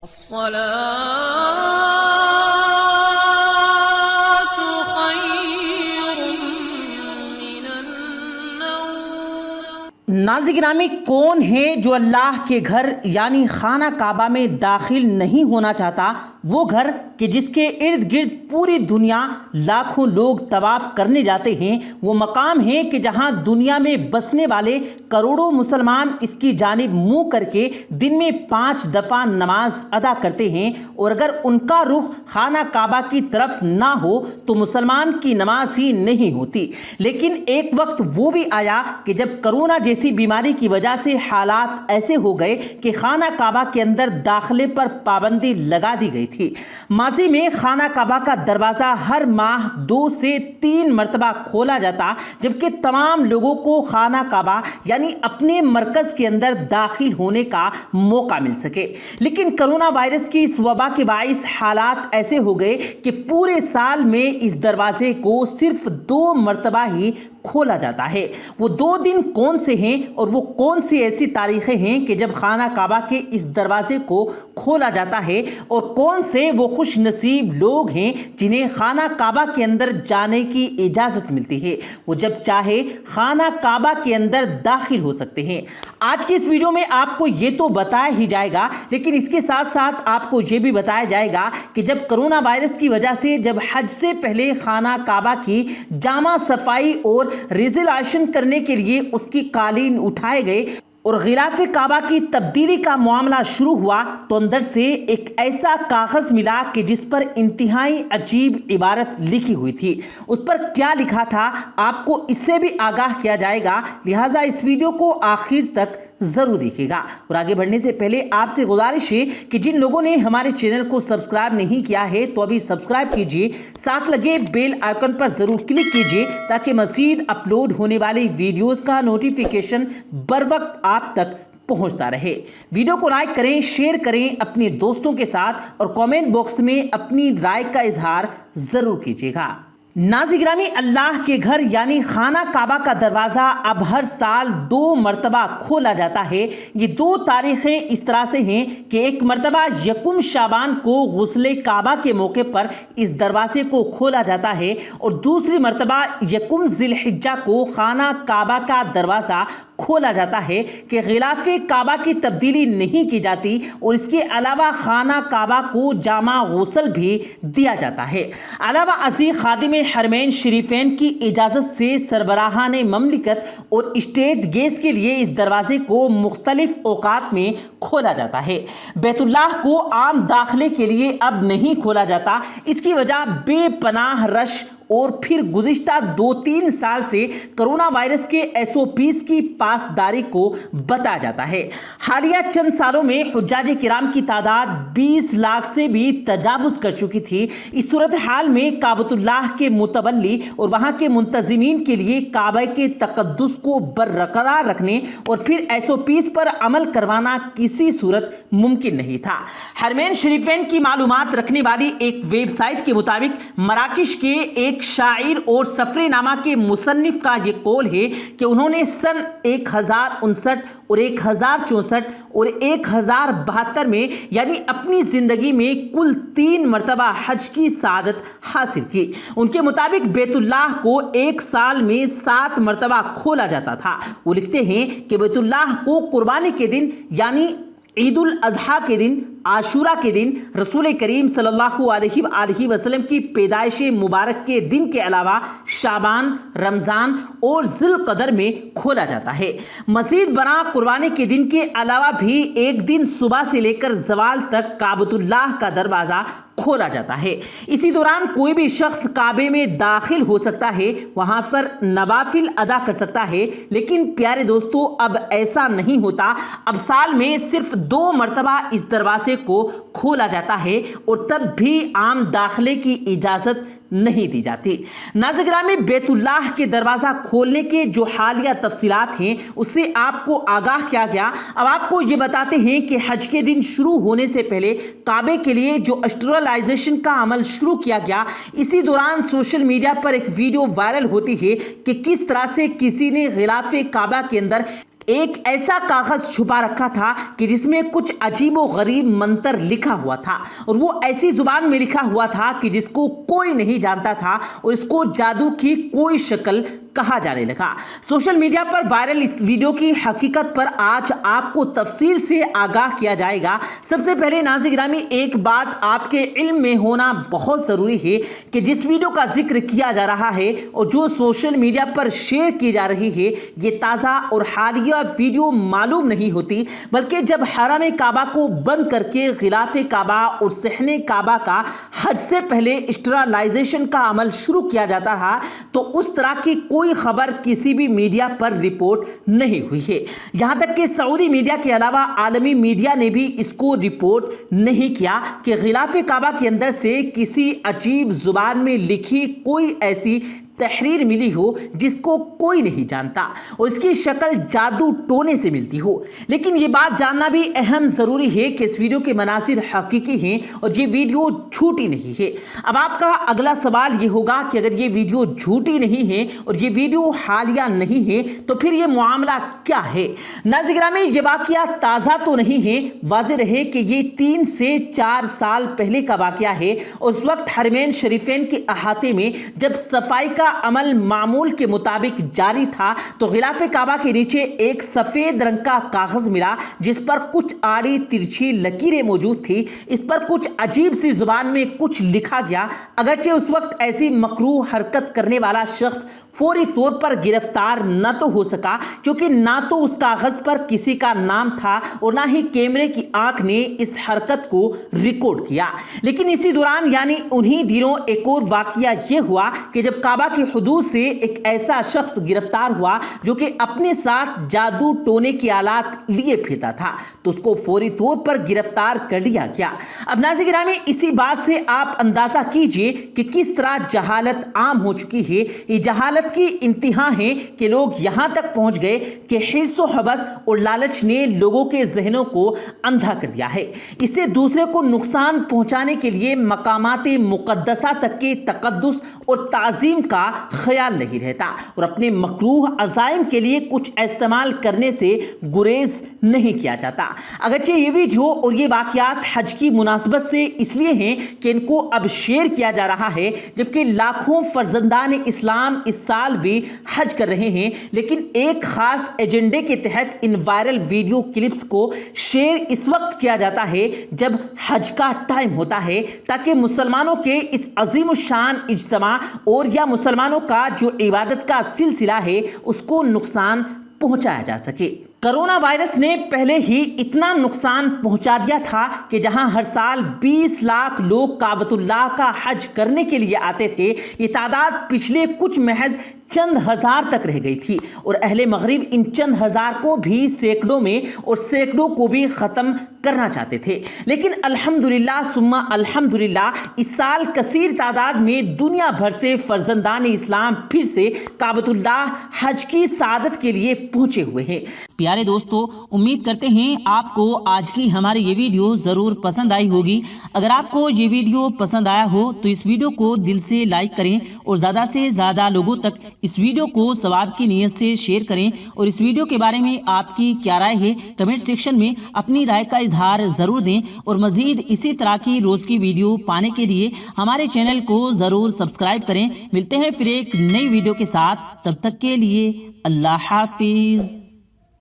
الصلاة خير من النوم۔ ناظرین گرامی، کون ہے جو اللہ کے گھر یعنی خانہ کعبہ میں داخل نہیں ہونا چاہتا؟ وہ گھر کہ جس کے ارد گرد پوری دنیا لاکھوں لوگ طواف کرنے جاتے ہیں، وہ مقام ہے کہ جہاں دنیا میں بسنے والے کروڑوں مسلمان اس کی جانب منہ کر کے دن میں 5 دفعہ نماز ادا کرتے ہیں، اور اگر ان کا رخ خانہ کعبہ کی طرف نہ ہو تو مسلمان کی نماز ہی نہیں ہوتی۔ لیکن ایک وقت وہ بھی آیا کہ جب کرونا جیسی بیماری کی وجہ سے حالات ایسے ہو گئے کہ خانہ کعبہ کے اندر داخلے پر پابندی لگا دی گئی تھی۔ ماضی میں خانہ کعبہ کا دروازہ ہر ماہ 2 سے 3 مرتبہ کھولا جاتا، جبکہ تمام لوگوں کو خانہ کعبہ یعنی اپنے مرکز کے اندر داخل ہونے کا موقع مل سکے۔ لیکن کرونا وائرس کی اس وبا کے باعث حالات ایسے ہو گئے کہ پورے سال میں اس دروازے کو صرف 2 مرتبہ ہی کھولا جاتا ہے۔ وہ 2 دن کون سے ہیں اور وہ کون سی ایسی تاریخیں ہیں کہ جب خانہ کعبہ کے اس دروازے کو کھولا جاتا ہے، اور کون سے وہ خوش نصیب لوگ ہیں جنہیں خانہ کعبہ کے اندر جانے کی اجازت ملتی ہے؟ وہ جب چاہے خانہ کعبہ کے اندر داخل ہو سکتے ہیں۔ آج کی اس ویڈیو میں آپ کو یہ تو بتایا ہی جائے گا، لیکن اس کے ساتھ ساتھ آپ کو یہ بھی بتایا جائے گا کہ جب کرونا وائرس کی وجہ سے جب حج سے پہلے خانہ کعبہ کی جامع صفائی اور ریزیلیشن کرنے کے لیے اس کی قالین اٹھائے گئے اور غلاف کعبہ کی تبدیلی کا معاملہ شروع ہوا، تو اندر سے ایک ایسا کاغذ ملا کہ جس پر انتہائی عجیب عبارت لکھی ہوئی تھی۔ اس پر کیا لکھا تھا آپ کو اس سے بھی آگاہ کیا جائے گا، لہٰذا اس ویڈیو کو آخر تک ضرور دیکھیے گا۔ اور آگے بڑھنے سے پہلے آپ سے گزارش ہے کہ جن لوگوں نے ہمارے چینل کو سبسکرائب نہیں کیا ہے تو ابھی سبسکرائب کیجئے، ساتھ لگے بیل آئیکن پر ضرور کلک کیجئے تاکہ مزید اپلوڈ ہونے والی ویڈیوز کا نوٹیفیکیشن بر وقت آپ تک پہنچتا رہے۔ ویڈیو کو لائک کریں، شیئر کریں اپنے دوستوں کے ساتھ، اور کامنٹ باکس میں اپنی رائے کا اظہار ضرور کیجیے گا۔ ناظرین گرامی، اللہ کے گھر یعنی خانہ کعبہ کا دروازہ اب ہر سال 2 مرتبہ کھولا جاتا ہے۔ یہ 2 تاریخیں اس طرح سے ہیں کہ ایک مرتبہ 1 شعبان کو غسل کعبہ کے موقع پر اس دروازے کو کھولا جاتا ہے، اور دوسری مرتبہ 1 ذی الحجہ کو خانہ کعبہ کا دروازہ کھولا جاتا ہے کہ غلاف کعبہ کی تبدیلی نہیں کی جاتی، اور اس کے علاوہ خانہ کعبہ کو جامع غسل بھی دیا جاتا ہے۔ علاوہ ازیں خادم حرمین شریفین کی اجازت سے سربراہان مملکت اور اسٹیٹ گیس کے لیے اس دروازے کو مختلف اوقات میں کھولا جاتا ہے۔ بیت اللہ کو عام داخلے کے لیے اب نہیں کھولا جاتا، اس کی وجہ بے پناہ رش اور پھر گزشتہ 2-3 سال سے کرونا وائرس کے SOPs کی پاسداری کو بتایا جاتا ہے۔ حالیہ چند سالوں میں حجاج کرام کی تعداد 20 لاکھ سے بھی تجاوز کر چکی تھی۔ اس صورتحال میں کعبۃ اللہ کے متولی اور وہاں کے منتظمین کے لیے کعبہ کے تقدس کو برقرار رکھنے اور پھر SOPs پر عمل کروانا کسی صورت ممکن نہیں تھا۔ حرمین شریفین کی معلومات رکھنے والی ایک ویب سائٹ کے مطابق مراکش کے ایک شاعر اور سفر نامہ کے مصنف کا یہ قول ہے کہ انہوں نے سن 1059 اور 1064 اور 1072 میں یعنی اپنی زندگی میں کل 3 مرتبہ حج کی سعادت حاصل کی۔ ان کے مطابق بیت اللہ کو 1 سال میں 7 مرتبہ کھولا جاتا تھا۔ وہ لکھتے ہیں کہ بیت اللہ کو قربانی کے دن یعنی عید الاضحیٰ کے دن، عاشورہ کے دن، رسول کریم صلی اللہ علیہ وآلہ وسلم کی پیدائش مبارک کے دن کے علاوہ شعبان، رمضان اور ذی القعدہ میں کھولا جاتا ہے۔ مزید برآں قربانی کے دن کے علاوہ بھی ایک دن صبح سے لے کر زوال تک کعبۃ اللہ کا دروازہ کھولا جاتا ہے۔ اسی دوران کوئی بھی شخص کعبے میں داخل ہو سکتا ہے، وہاں پر نوافل ادا کر سکتا ہے، لیکن پیارے دوستو اب ایسا نہیں ہوتا۔ اب سال میں صرف 2 مرتبہ اس دروازے کو کھولا جاتا ہے، اور تب بھی عام داخلے کی اجازت نہیں دی جاتی۔ ناظرین گرامی، بیت اللہ کے دروازہ کھولنے کے جو حالیہ تفصیلات ہیں اس سے آپ کو آگاہ کیا گیا۔ اب آپ کو یہ بتاتے ہیں کہ حج کے دن شروع ہونے سے پہلے کعبے کے لیے جو اسٹرلائزیشن کا عمل شروع کیا گیا، اسی دوران سوشل میڈیا پر ایک ویڈیو وائرل ہوتی ہے کہ کس طرح سے کسی نے غلاف کعبہ کے اندر ایک ایسا کاغذ چھپا رکھا تھا کہ جس میں کچھ عجیب و غریب منتر لکھا ہوا تھا، اور وہ ایسی زبان میں لکھا ہوا تھا کہ جس کو کوئی نہیں جانتا تھا، اور اس کو جادو کی کوئی شکل کہا جانے لگا۔ سوشل میڈیا پر وائرل اس ویڈیو کی حقیقت پر آج آپ کو تفصیل سے آگاہ کیا جائے گا۔ سب سے پہلے ناظرین گرامی، ایک بات آپ کے علم میں ہونا بہت ضروری ہے کہ جس ویڈیو کا ذکر کیا جا رہا ہے اور جو سوشل میڈیا پر شیئر کی جا رہی ہے، یہ تازہ اور حالیہ ویڈیو معلوم نہیں ہوتی، بلکہ جب حرم کعبہ کو بند کر کے غلاف کعبہ اور صحن کعبہ کا حج سے پہلے اسٹرلائزیشن کا عمل شروع کیا جاتا رہا، تو اس طرح کی کوئی خبر کسی بھی میڈیا پر رپورٹ نہیں ہوئی ہے۔ یہاں تک کہ سعودی میڈیا کے علاوہ عالمی میڈیا نے بھی اس کو رپورٹ نہیں کیا کہ غلاف کعبہ کے اندر سے کسی عجیب زبان میں لکھی کوئی ایسی تحریر ملی ہو جس کو کوئی نہیں جانتا اور اس کی شکل جادو ٹونے سے ملتی ہو۔ لیکن یہ بات جاننا بھی اہم ضروری ہے کہ اس ویڈیو کے مناظر حقیقی ہیں اور یہ ویڈیو جھوٹی نہیں ہے۔ اب آپ کا اگلا سوال یہ ہوگا کہ اگر یہ ویڈیو جھوٹی نہیں ہے اور یہ ویڈیو حالیہ نہیں ہے تو پھر یہ معاملہ کیا ہے؟ ناظرین گرامی، یہ واقعہ تازہ تو نہیں ہے۔ واضح رہے کہ یہ 3 سے 4 سال پہلے کا واقعہ ہے، اور اس وقت حرمین شریفین کے احاطے میں جب صفائی کا عمل معمول کے مطابق جاری تھا تو غلاف کعبہ کے نیچے ایک سفید رنگ کا کاغذ ملا جس پر کچھ آڑی ترچھی لکیریں موجود تھی۔ اس پر کچھ عجیب سی زبان میں کچھ لکھا گیا۔ اگرچہ اس وقت ایسی مکروہ حرکت کرنے والا شخص فوری طور پر گرفتار نہ تو ہو سکا، کیونکہ نہ تو اس کاغذ پر کسی کا نام تھا اور نہ ہی کیمرے کی آنکھ نے اس حرکت کو ریکارڈ کیا۔ لیکن اسی دوران یعنی انہی دنوں ایک اور واقعہ یہ ہوا کہ جب کعبہ کی حدود سے ایک ایسا شخص گرفتار ہوا جو کہ اپنے ساتھ جادو ٹونے کے آلات لیے پھرتا تھا، تو اس کو فوری طور پر گرفتار کر لیا گیا۔ اب ناظرین گرامی، اسی بات سے آپ اندازہ کیجئے کہ کس طرح جہالت عام ہو چکی ہے۔ یہ جہالت کی انتہا ہے کہ لوگ یہاں تک پہنچ گئے کہ حرص و حوث اور لالچ نے لوگوں کے ذہنوں کو اندھا کر دیا ہے۔ اس سے دوسرے کو نقصان پہنچانے کے لیے مقامات مقدسہ تک کے تقدس اور تعظیم کا خیال نہیں رہتا، اور اپنے مکروہ عزائم کے لیے کچھ استعمال کرنے سے گریز نہیں کیا جاتا۔ اگرچہ یہ ویڈیو اور یہ واقعات حج کی مناسبت سے اس لیے ہیں کہ ان کو اب شیئر کیا جا رہا ہے، جبکہ لاکھوں فرزندان اسلام اس سال بھی حج کر رہے ہیں، لیکن ایک خاص ایجنڈے کے تحت ان وائرل ویڈیو کلپس کو شیئر اس وقت کیا جاتا ہے جب حج کا ٹائم ہوتا ہے، تاکہ مسلمانوں کے اس عظیم الشان اجتماع اور یا مسلمانوں کا جو عبادت کا سلسلہ ہے اس کو نقصان پہنچایا جا سکے۔ کرونا وائرس نے پہلے ہی اتنا نقصان پہنچا دیا تھا کہ جہاں ہر سال 20 لاکھ لوگ کعبۃ اللہ کا حج کرنے کے لیے آتے تھے، یہ تعداد پچھلے کچھ محض چند ہزار تک رہ گئی تھی، اور اہل مغرب ان چند ہزار کو بھی سینکڑوں میں اور سینکڑوں کو بھی ختم کرنا چاہتے تھے۔ لیکن الحمدللہ ثم الحمدللہ اس سال کثیر تعداد میں دنیا بھر سے فرزندان اسلام پھر سے کعبۃ اللہ حج کی سعادت کے لیے پہنچے ہوئے ہیں۔ پیارے دوستو، امید کرتے ہیں آپ کو آج کی ہماری یہ ویڈیو ضرور پسند آئی ہوگی۔ اگر آپ کو یہ ویڈیو پسند آیا ہو تو اس ویڈیو کو دل سے لائک کریں اور زیادہ سے زیادہ لوگوں تک اس ویڈیو کو ثواب کی نیت سے شیئر کریں، اور اس ویڈیو کے بارے میں آپ کی کیا رائے ہے کمنٹ سیکشن میں اپنی رائے کا اظہار ضرور دیں، اور مزید اسی طرح کی روز کی ویڈیو پانے کے لیے ہمارے چینل کو ضرور سبسکرائب کریں۔ ملتے ہیں پھر ایک نئی ویڈیو کے ساتھ، تب تک کے لیے اللہ حافظ۔